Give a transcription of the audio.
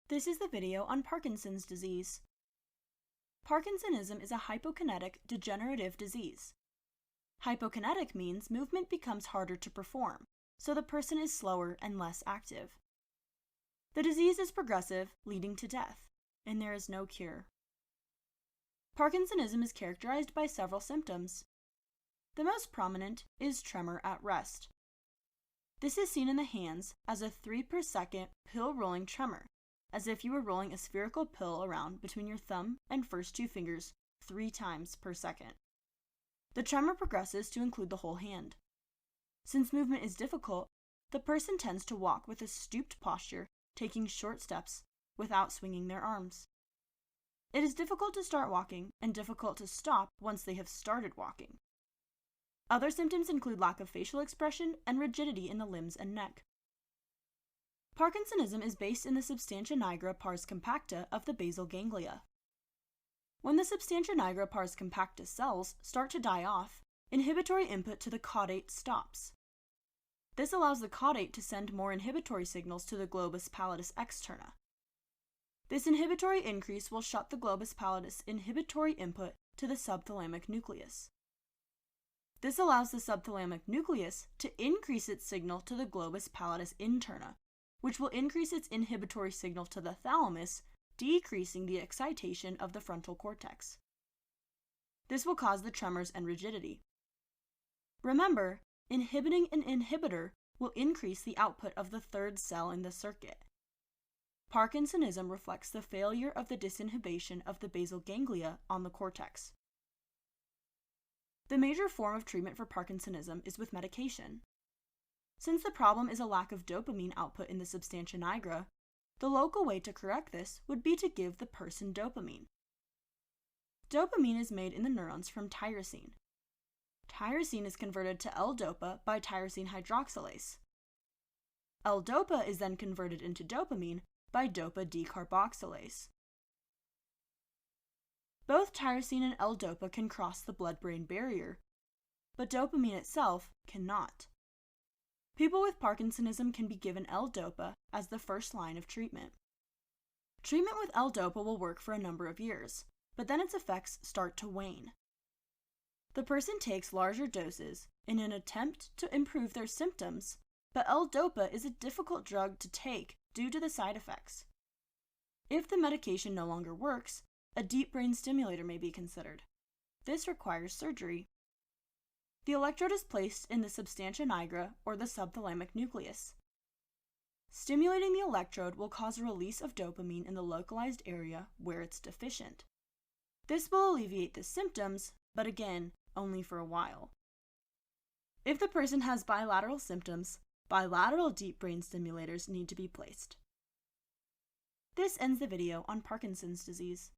This is the video on Parkinson's disease. Parkinsonism is a hypokinetic degenerative disease. Hypokinetic means movement becomes harder to perform, so the person is slower and less active. The disease is progressive, leading to death, and there is no cure. Parkinsonism is characterized by several symptoms. The most prominent is tremor at rest. This is seen in the hands as a 3 per second pill rolling tremor, as if you were rolling a spherical pill around between your thumb and first two fingers 3 times per second. The tremor progresses to include the whole hand. Since movement is difficult, the person tends to walk with a stooped posture, taking short steps without swinging their arms. It is difficult to start walking and difficult to stop once they have started walking. Other symptoms include lack of facial expression and rigidity in the limbs and neck. Parkinsonism is based in the substantia nigra pars compacta of the basal ganglia. When the substantia nigra pars compacta cells start to die off, inhibitory input to the caudate stops. This allows the caudate to send more inhibitory signals to the globus pallidus externa. This inhibitory increase will shut the globus pallidus inhibitory input to the subthalamic nucleus. This allows the subthalamic nucleus to increase its signal to the globus pallidus interna, which will increase its inhibitory signal to the thalamus, decreasing the excitation of the frontal cortex. This will cause the tremors and rigidity. Remember, inhibiting an inhibitor will increase the output of the third cell in the circuit. Parkinsonism reflects the failure of the disinhibition of the basal ganglia on the cortex. The major form of treatment for Parkinsonism is with medication. Since the problem is a lack of dopamine output in the substantia nigra, the local way to correct this would be to give the person dopamine. Dopamine is made in the neurons from tyrosine. Tyrosine is converted to L-dopa by tyrosine hydroxylase. L-dopa is then converted into dopamine by dopa decarboxylase. Both tyrosine and L-dopa can cross the blood-brain barrier, but dopamine itself cannot. People with Parkinsonism can be given L-dopa as the first line of treatment. Treatment with L-dopa will work for a number of years, but then its effects start to wane. The person takes larger doses in an attempt to improve their symptoms, but L-dopa is a difficult drug to take due to the side effects. If the medication no longer works, a deep brain stimulator may be considered. This requires surgery. The electrode is placed in the substantia nigra or the subthalamic nucleus. Stimulating the electrode will cause a release of dopamine in the localized area where it's deficient. This will alleviate the symptoms, but again, only for a while. If the person has bilateral symptoms, bilateral deep brain stimulators need to be placed. This ends the video on Parkinson's disease.